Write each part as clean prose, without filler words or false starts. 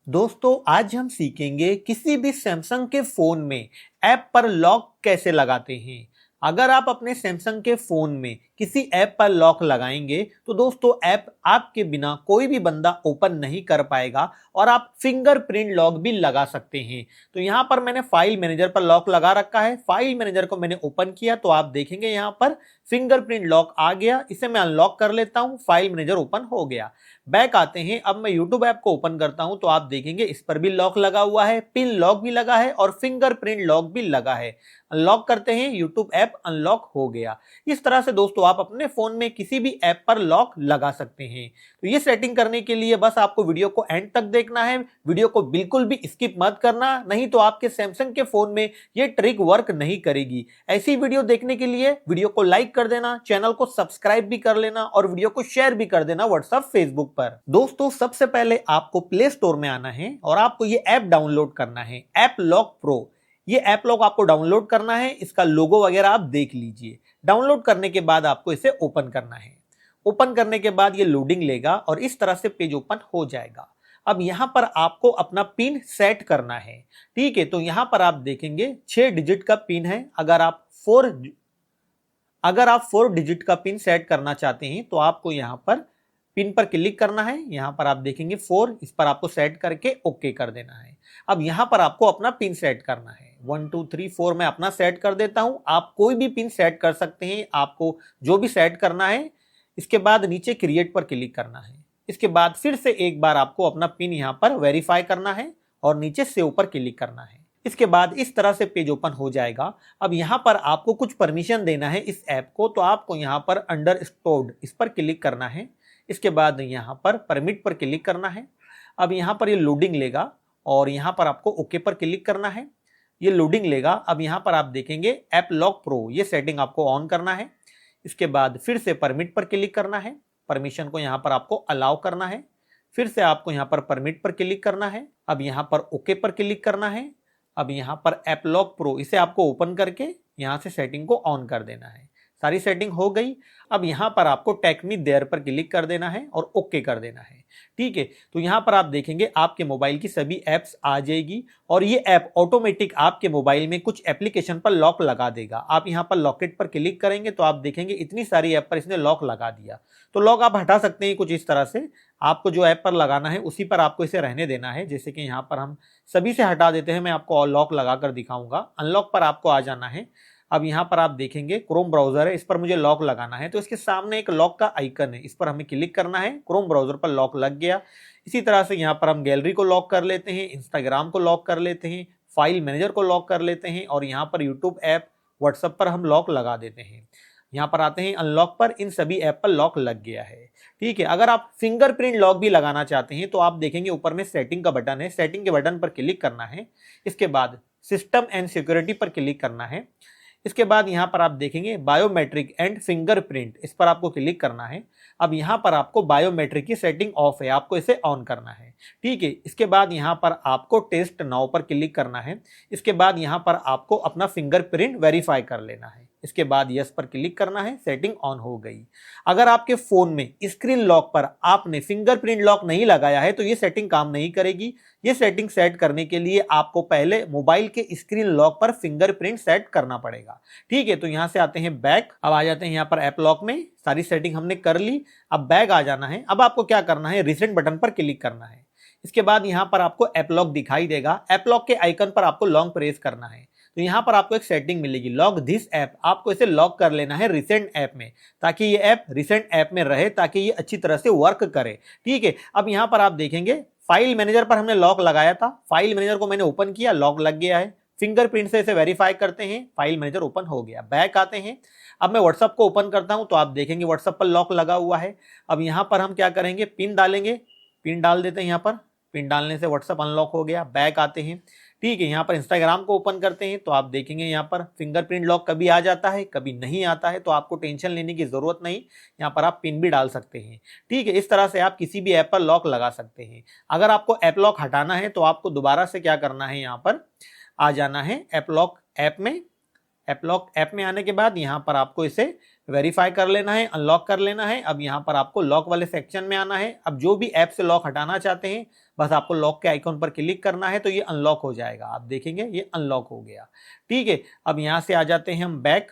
दोस्तों आज हम सीखेंगे किसी भी सैमसंग के फोन में ऐप पर लॉक कैसे लगाते हैं। अगर आप अपने सैमसंग के फोन में किसी ऐप पर लॉक लगाएंगे तो दोस्तों ऐप आपके बिना कोई भी बंदा ओपन नहीं कर पाएगा और आप फिंगरप्रिंट लॉक भी लगा सकते हैं। तो यहां पर मैंने फाइल मैनेजर पर लॉक लगा रखा है। फाइल मैनेजर को मैंने ओपन किया तो आप देखेंगे यहां पर फिंगरप्रिंट लॉक आ गया। इसे मैं अनलॉक कर लेता हूं। फाइल मैनेजर ओपन हो गया। बैक आते हैं। अब मैं यूट्यूब ऐप को ओपन करता हूं तो आप देखेंगे इस पर भी लॉक लगा हुआ है, पिन लॉक भी लगा है और फिंगरप्रिंट लॉक भी लगा है। अनलॉक करते हैं, यूट्यूब ऐप अनलॉक हो गया। इस तरह से दोस्तों आप अपने फोन में किसी भी ऐप पर लॉक लगा सकते हैं। तो ये सेटिंग करने के लिए बस आपको वीडियो को एंड तक देखना है। वीडियो को बिल्कुल भी स्किप मत करना, नहीं तो आपके सैमसंग के फोन में ये ट्रिक वर्क नहीं करेगी। ऐसी वीडियो देखने के लिए वीडियो को लाइक कर देना, चैनल को सब्सक्राइब भी कर लेना और वीडियो को शेयर भी कर देना व्हाट्सएप फेसबुक पर। दोस्तों सबसे पहले आपको प्ले स्टोर में आना है और आपको ये ऐप डाउनलोड करना है, ऐप लॉक प्रो। ये ऐप लॉक आपको डाउनलोड करना है। इसका लोगो वगैरह आप देख लीजिए। डाउनलोड करने के बाद आपको इसे ओपन करना है। ओपन करने के बाद ये लोडिंग लेगा और इस तरह से पेज ओपन हो जाएगा। अब यहां पर आपको अपना पिन सेट करना है। ठीक है, तो यहां पर आप देखेंगे 6 डिजिट का पिन है। अगर आप 4 डिजिट का पिन सेट करना चाहते हैं तो आपको यहां पर पिन पर क्लिक करना है। यहां पर आप देखेंगे 4, इस पर आपको सेट करके ओके कर देना है। अब यहां पर आपको अपना पिन सेट करना है। 1 2 3 4 मैं अपना सेट कर देता हूं। आप कोई भी पिन सेट कर सकते हैं, आपको जो भी सेट करना है। इसके बाद नीचे क्रिएट पर क्लिक करना है। इसके बाद फिर से एक बार आपको अपना पिन यहां पर वेरीफाई करना है और नीचे सेव पर क्लिक करना है। इसके बाद इस तरह से पेज ओपन हो जाएगा। अब यहां पर आपको कुछ परमिशन देना है इस ऐप को, तो आपको यहां पर अंडर स्टोर्ड इस पर क्लिक करना है। इसके बाद यहां पर परमिट पर क्लिक करना है। अब यहां पर ये लोडिंग लेगा और यहां पर आपको ओके पर क्लिक करना है। ये लोडिंग लेगा। अब यहां पर आप देखेंगे ऐप लॉक प्रो, ये सेटिंग आपको ऑन करना है। इसके बाद फिर से परमिट पर क्लिक करना है। परमिशन को यहां पर आपको अलाउ करना है। फिर से आपको यहां पर परमिट पर क्लिक करना है। अब यहां पर ओके पर क्लिक करना है। अब यहां पर ऐप लॉक प्रो, इसे आपको ओपन करके यहां से सेटिंग को ऑन कर देना है। सारी सेटिंग हो गई। अब यहां पर आपको टेक मी देयर पर क्लिक कर देना है और ओके कर देना है। ठीक है, तो यहां पर आप देखेंगे आपके मोबाइल की सभी एप्स आ जाएगी और ये ऐप ऑटोमेटिक आपके मोबाइल में कुछ एप्लीकेशन पर लॉक लगा देगा। आप यहां पर लॉकेट पर क्लिक करेंगे तो आप देखेंगे इतनी सारी ऐप पर इसने लॉक लगा दिया। तो लॉक आप हटा सकते हैं कुछ इस तरह से। आपको जो ऐप पर लगाना है उसी पर आपको इसे रहने देना है। जैसे कि यहाँ पर हम सभी से हटा देते हैं, मैं आपको लॉक लगाकर दिखाऊंगा। अनलॉक पर आपको आ जाना है। अब यहां पर आप देखेंगे क्रोम ब्राउजर है, इस पर मुझे लॉक लगाना है तो इसके सामने एक लॉक का आइकन है, इस पर हमें क्लिक करना है। क्रोम ब्राउजर पर लॉक लग गया। इसी तरह से यहां पर हम गैलरी को लॉक कर लेते हैं, इंस्टाग्राम को लॉक कर लेते हैं, फाइल मैनेजर को लॉक कर लेते हैं और यहाँ पर यूट्यूब ऐप, व्हाट्सएप पर हम लॉक लगा देते हैं। यहाँ पर आते हैं अनलॉक पर, इन सभी ऐप पर लॉक लग गया है। ठीक है, अगर आप फिंगरप्रिंट लॉक भी लगाना चाहते हैं तो आप देखेंगे ऊपर में सेटिंग का बटन है, सेटिंग के बटन पर क्लिक करना है। इसके बाद सिस्टम एंड सिक्योरिटी पर क्लिक करना है। इसके बाद यहां पर आप देखेंगे बायोमेट्रिक एंड फिंगरप्रिंट, इस पर आपको क्लिक करना है। अब यहां पर आपको बायोमेट्रिक की सेटिंग ऑफ है, आपको इसे ऑन करना है। ठीक है, इसके बाद यहां पर आपको टेस्ट नाउ पर क्लिक करना है। इसके बाद यहां पर आपको अपना फिंगरप्रिंट वेरीफाई कर लेना है। इसके बाद यस पर क्लिक करना है। सेटिंग ऑन हो गई। अगर आपके फोन में स्क्रीन लॉक पर आपने फिंगरप्रिंट लॉक नहीं लगाया है तो ये सेटिंग काम नहीं करेगी। ये सेटिंग सेट करने के लिए आपको पहले मोबाइल के स्क्रीन लॉक पर फिंगरप्रिंट सेट करना पड़ेगा। ठीक है, तो यहां से आते हैं बैक। अब आ जाते हैं यहां पर ऐप लॉक में। सारी सेटिंग हमने कर ली। अब बैक आ जाना है। अब आपको क्या करना है, रिसेंट बटन पर क्लिक करना है। इसके बाद यहां पर आपको ऐप लॉक दिखाई देगा। ऐप लॉक के आइकन पर आपको लॉन्ग प्रेस करना है तो यहां पर आपको एक सेटिंग मिलेगी, लॉक दिस ऐप। आपको इसे लॉक कर लेना है रिसेंट ऐप में, ताकि ये ऐप रिसेंट ऐप में रहे, ताकि ये अच्छी तरह से वर्क करे। ठीक है, अब यहां पर आप देखेंगे फाइल मैनेजर पर हमने लॉक लगाया था। फाइल मैनेजर को मैंने ओपन किया, लॉक लग गया है। फिंगरप्रिंट से इसे वेरीफाई करते हैं, फाइल मैनेजर ओपन हो गया। बैक आते हैं। अब मैं व्हाट्सएप को ओपन करता हूं तो आप देखेंगे व्हाट्सएप पर लॉक लगा हुआ है। अब यहां पर हम क्या करेंगे, पिन डालेंगे। पिन डाल देते हैं। यहां पर पिन डालने से व्हाट्सएप अनलॉक हो गया। बैक आते हैं। ठीक है, यहाँ पर इंस्टाग्राम को ओपन करते हैं तो आप देखेंगे यहाँ पर फिंगरप्रिंट लॉक कभी आ जाता है कभी नहीं आता है, तो आपको टेंशन लेने की जरूरत नहीं। यहाँ पर आप पिन भी डाल सकते हैं। ठीक है, इस तरह से आप किसी भी ऐप पर लॉक लगा सकते हैं। अगर आपको ऐप लॉक हटाना है तो आपको दोबारा से क्या करना है, यहाँ पर आ जाना है ऐप लॉक ऐप में। ऐप लॉक ऐप में आने के बाद यहाँ पर आपको इसे वेरीफाई कर लेना है, अनलॉक कर लेना है। अब यहाँ पर आपको लॉक वाले सेक्शन में आना है। अब जो भी ऐप से लॉक हटाना चाहते हैं बस आपको लॉक के आइकॉन पर क्लिक करना है तो ये अनलॉक हो जाएगा। आप देखेंगे ये अनलॉक हो गया। ठीक है, अब यहां से आ जाते हैं हम बैक।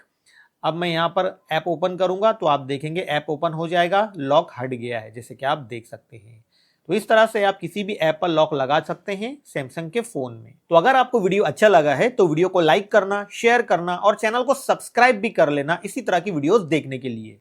अब मैं यहां पर ऐप ओपन करूंगा तो आप देखेंगे ऐप ओपन हो जाएगा, लॉक हट गया है, जैसे कि आप देख सकते हैं। तो इस तरह से आप किसी भी ऐप पर लॉक लगा सकते हैं सैमसंग के फोन में। तो अगर आपको वीडियो अच्छा लगा है तो वीडियो को लाइक करना, शेयर करना और चैनल को सब्सक्राइब भी कर लेना इसी तरह की वीडियोस देखने के लिए।